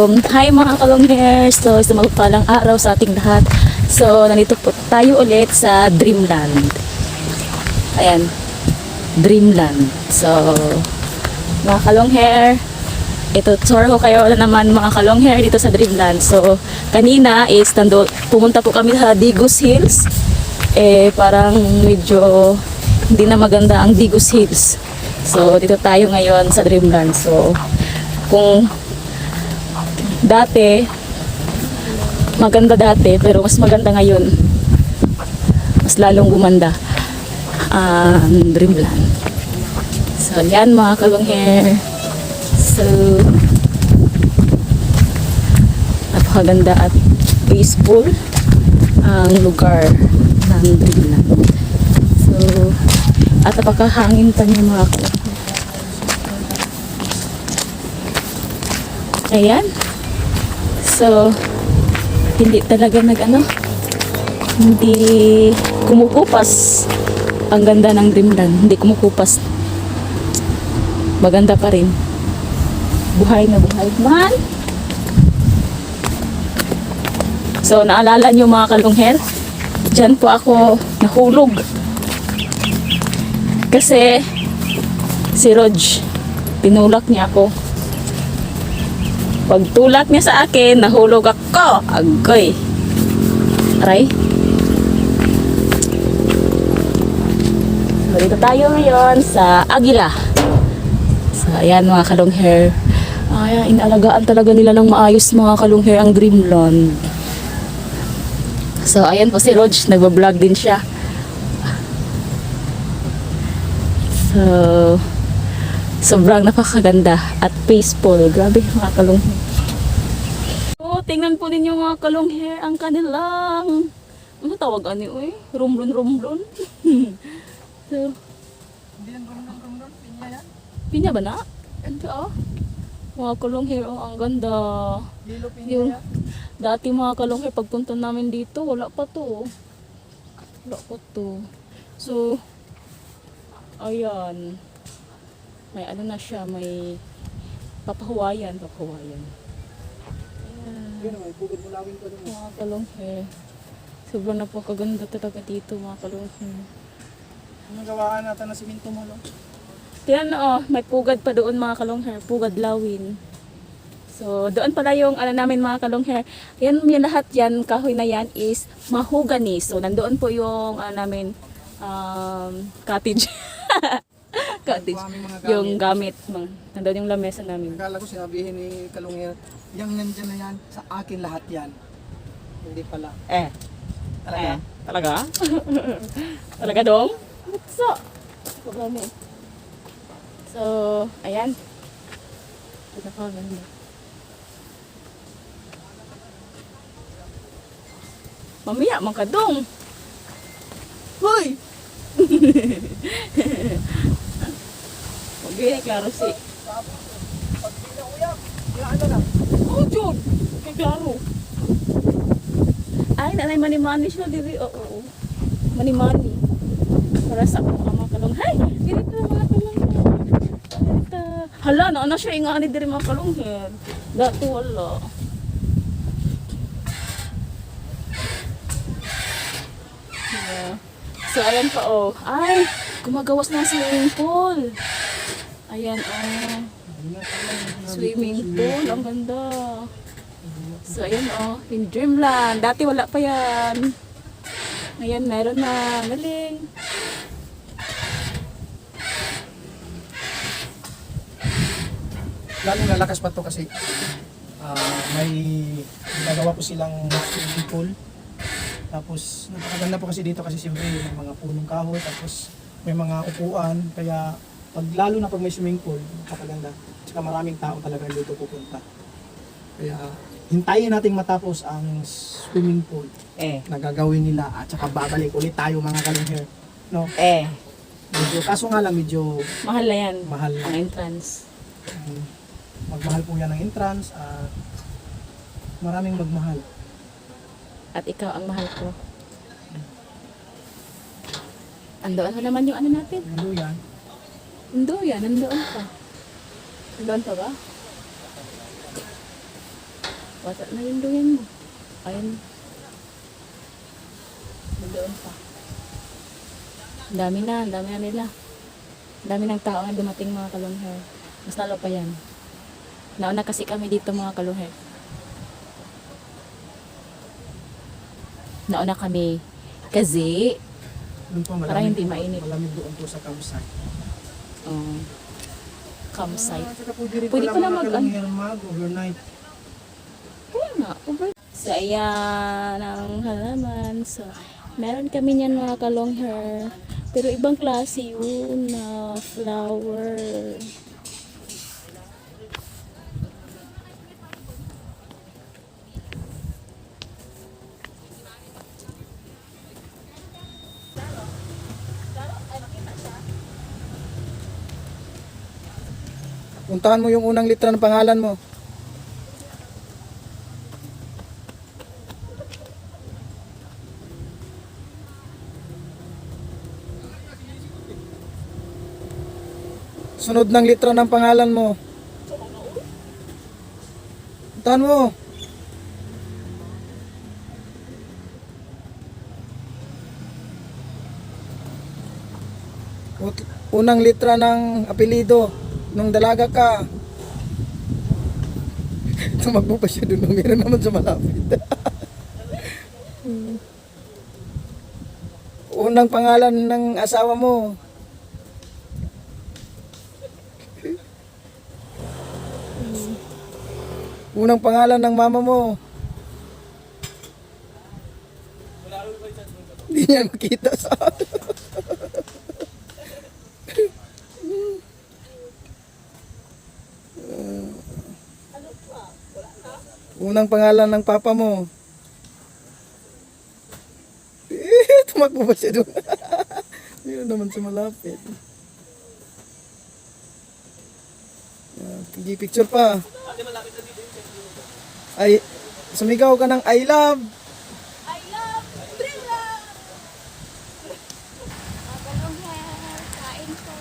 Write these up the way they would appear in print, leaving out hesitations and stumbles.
Hi mga kalonghair! So, isang magpalang araw sa ating lahat. So, nandito po tayo ulit sa Dreamland. Ayan, Dreamland. So, mga kalonghair, ito, tour ko kayo na naman mga kalonghair dito sa Dreamland. So, kanina is pumunta po kami sa Digus Hills. Parang medyo hindi na maganda ang Digus Hills. So, dito tayo ngayon sa Dreamland. So, kung dati, maganda dati, pero mas maganda ngayon. Mas lalong gumanda ang Dreamland. So, yan mga kalonghair. So, napakaganda at peaceful ang lugar ng Dreamland. So, at napakahangin pa niya mga kalonghair. Ayan. So, hindi talaga hindi kumukupas ang ganda ng Dreamland. Hindi kumukupas. Maganda pa rin. Buhay na buhay man. So, naalala nyo mga kalonghair? Diyan po ako nahulog. Kasi, si Rog, tinulak niya ako. Pagtulak niya sa akin, nahulog ako. Agoy. Aray. So, dito tayo ngayon sa Aguila. So, ayan mga kalonghair. Inalagaan talaga nila ng maayos mga kalonghair ang Dreamland. So, ayan po si Rog. Nagbablog din siya. So, sobrang napakaganda at peaceful. Grabe mga kalonghair. So, tingnan po ninyo mga kalonghair ang kanilang ano tawag ano eh? Rumblon. So, Hindi yan rumblon, pinya yan. pinya ba na? Ito oh. Mga kalonghair, oh, ang ganda. Lilo pinya Yung yan. dati mga kalonghair, pagpunta namin dito, wala pa to. Wala pa to. So, ayan. May ano na siya, may papahuwayan. Ayan. Yun naman, bugod mo lawin ko naman. Mga kalonghair. Sobrang napakaganda talaga dito mga kalonghair. Ang gawaan natin na siminto mo, no? Yan oh, may pugad pa doon mga kalonghair. Pugad lawin. So, doon pala yung ano namin mga kalonghair. Yan, yung lahat yan, kahoy na yan is mahogany. So, nandoon po yung ano namin, cottage. Cottage. Yung gamit. Nandoon yung lamesa namin. Akala ko sinabihin ni Kalungir, yung nandyan na yan, sa akin lahat yan. Hindi pala. Talaga? Talaga? Talaga dong? So, so, ayan. Ito pa, ganda. Mamaya, magkadong. Hoy! Pag-ibig, klaro si. Pag di na uyak, ano lang. Oh, Jun! Kay klaro. Ay, nanay mani-mani siya, dili. Oo. Mani-mani. Para sa akong mga kalong. Hay! Dili ka mga kalong. Dili ka. Hala, na siya ingani diri mga kalong. Dati wala. Yeah. So, ayan pa oh. Ay, gumagawas na swimming pool. Ayan oh. Swimming pool, ang ganda. So, ayan oh, in Dreamland. Dati wala pa yan. Ngayon, meron na. Galing. Lalong lalakas pa to kasi may nagawa po silang swimming pool. Tapos napakaganda po kasi dito kasi siyempre may mga punong kahoy, tapos may mga upuan, kaya lalo na pag may swimming pool, napakaganda. Tsaka maraming tao talaga dito pupunta. Kaya hintayin nating matapos ang swimming pool na gagawin nila at saka babalik ulit tayo mga kalonghair. No? Medyo, kaso nga lang medyo Mahal na yan. mahal. Ang entrance. Magmahal po yan ang entrance at maraming magmahal. At ikaw ang mahal ko. Andoon pa naman yung ano natin. Ano yan? Nandoon pa. Nandoon pa ba? Bata na yung duyan mo. Ayun. Doon pa. Ang dami na nila. Ang dami ng tao na dumating mga kalong hair. Mas lalo pa yan. Nauna kasi kami dito mga kalong hair. Nauna kami kasi Doon po parang hindi mainit. Malamig doon po sa campsite. Campsite. Saka pwede rin Pwede pala pala mga kalong hair overnight. Kaya nga, So, ayan ang halaman. So, meron kami niyan mga kalong hair. Pero ibang klase yun na flower. Puntahan mo yung unang litra ng pangalan mo. Sunod ng litra ng pangalan mo. Puntahan mo. Unang litra ng apelido nung dalaga ka. Tumakbo pa siya doon. Meron naman sa malapit. Unang pangalan ng asawa mo. Unang pangalan ng mama mo. Hindi niya makita sa unang pangalan ng papa mo. Tumakbo ba siya doon? Meron naman sa malapit. Sige, picture pa. Ay, sumigaw ka ng I love. I love Dreamland! Mga kalong hair, kain ko.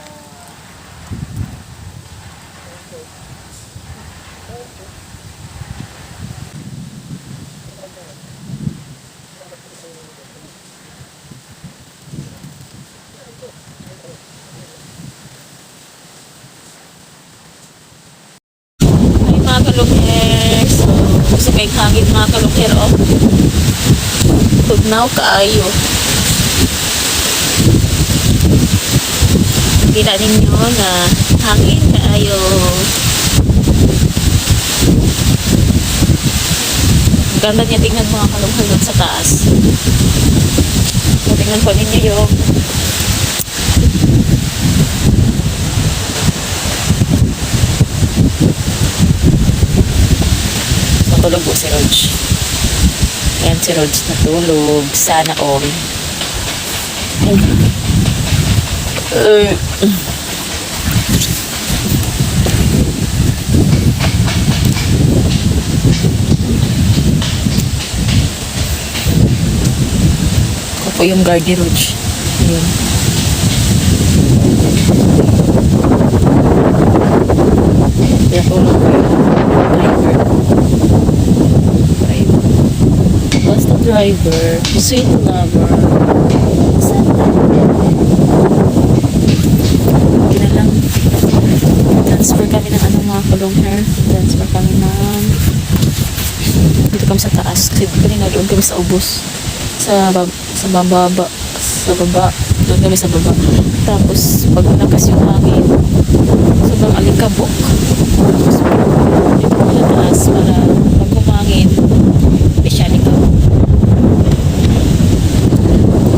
Ay mga kalong hair, so gusto kayong hangin mga kalong hair, oh. Tugnaw kaayo. Kita ninyo na hangin kaayo. Ganda niya tingnan mga kalong hair sa taas. So, tingnan po ninyo yung natulog po si Rog. Ayan si Rog natulog. Sana all. Ako po yung guard ni Rog. Ayan. Kaya tulog po yung driver. Basta driver, sweet lover. Hindi na lang. Transfer kami ng ano mga kalong hair. Transfer kami ng dito kami sa taas. Kasi kanina doon kami sa ubos. Sa baba. Doon kami sa baba. Tapos pag nakas yung hangin, sobrang alikabok. Tapos dito kami sa taas para pag humangin, specially ka.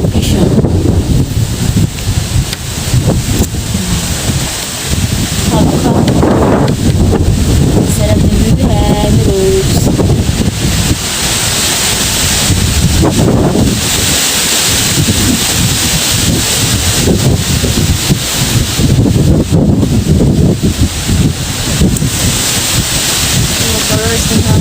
Okay siya. Haka. Sarap din bibihan, Rose. Mga colors ng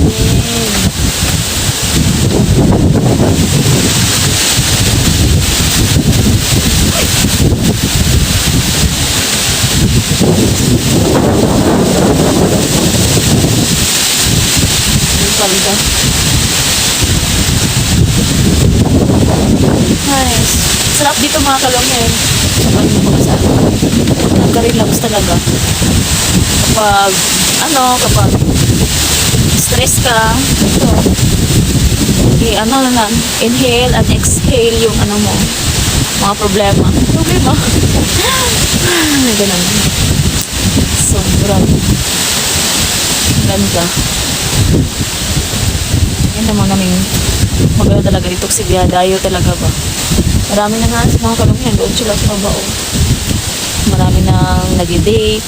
ganda. Nice. Sarap dito mga kalonghen. Kapag makasama. Nagka-relax talaga. Kapag stress ka, ito. Inhale and exhale yung mo, mga problema. Ganun. Sobrang ganda. Yan naman naming maganda talaga dito kasi biyadayo talaga ba. Marami na nga sa mga kalungyan doon sila sa babao. Marami nang nag-date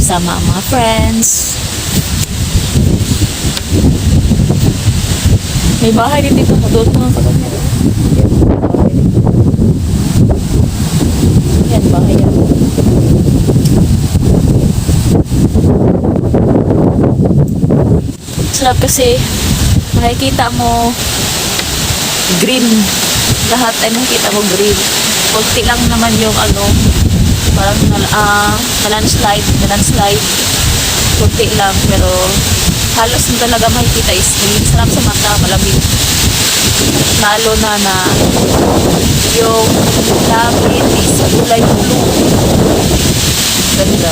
sama ang mga friends. May bahay din dito sa doon mga kalungyan. Yan, bahay yan. Sarap kasi makikita mo green. Lahat ay makikita mo green. Kunti lang naman yung parang na-landslide. Kunti lang pero halos na talaga makikita is green. Sarap sa mata, malamig. Lalo na yung langit is kulay blue. Ganda.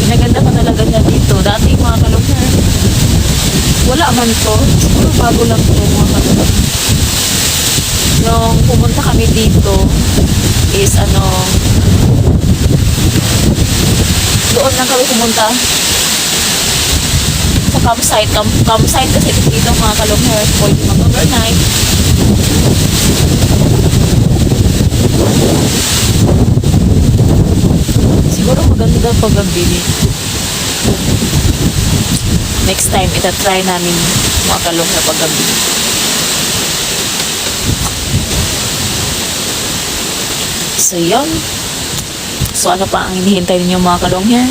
Pinaganda ka talaga niya dito. Dati mga kalungyan, wala man to. Siguro bago lang to mga kalungyan. Nung pumunta kami dito is doon lang kami pumunta sa campsite. Campsite kasi dito mga kalungyan. Pwede mag-overnight. Siguro maganda pag gabi. Next time, itatry namin mga kalungyan pag gabi. So, yun. So, ano pa ang hinihintay ninyo mga kalungyan?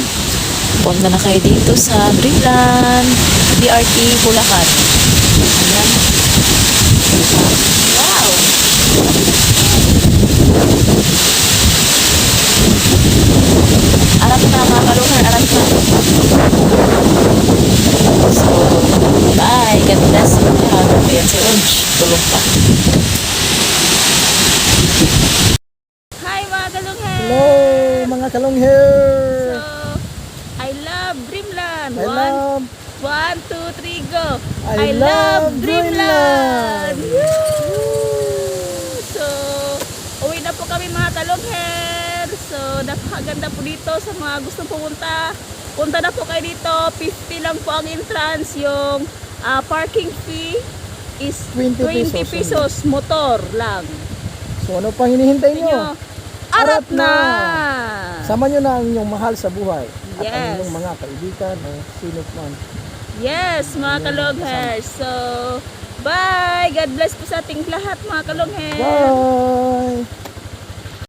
Punta na kayo dito sa Dreamland, BRT, Bulacan. Ayan. Wow! Alam na mga kalungyan, alam na. So, bye! God bless you lahat. Ayan si Unch, tulog pa. Hi mga kalungyan! Hello mga kalungher! So, I love Dreamland. I love 1, 2, 3, go! I love Dreamland! Woo! So, uwi na po kami mga kalungher. So, napakaganda po dito sa mga gustong pumunta. Punta na po kayo dito. 50 lang po ang entrance. Yung parking fee is 20 pesos. Motor lang. So ano pang hinihintay nyo? Arat na! Sama nyo na ang inyong mahal sa buhay. At Yes. ang inyong mga kaibigan o sino man. Yes, mga kalongher. So, bye! God bless po sa ating lahat mga kalongher. Bye!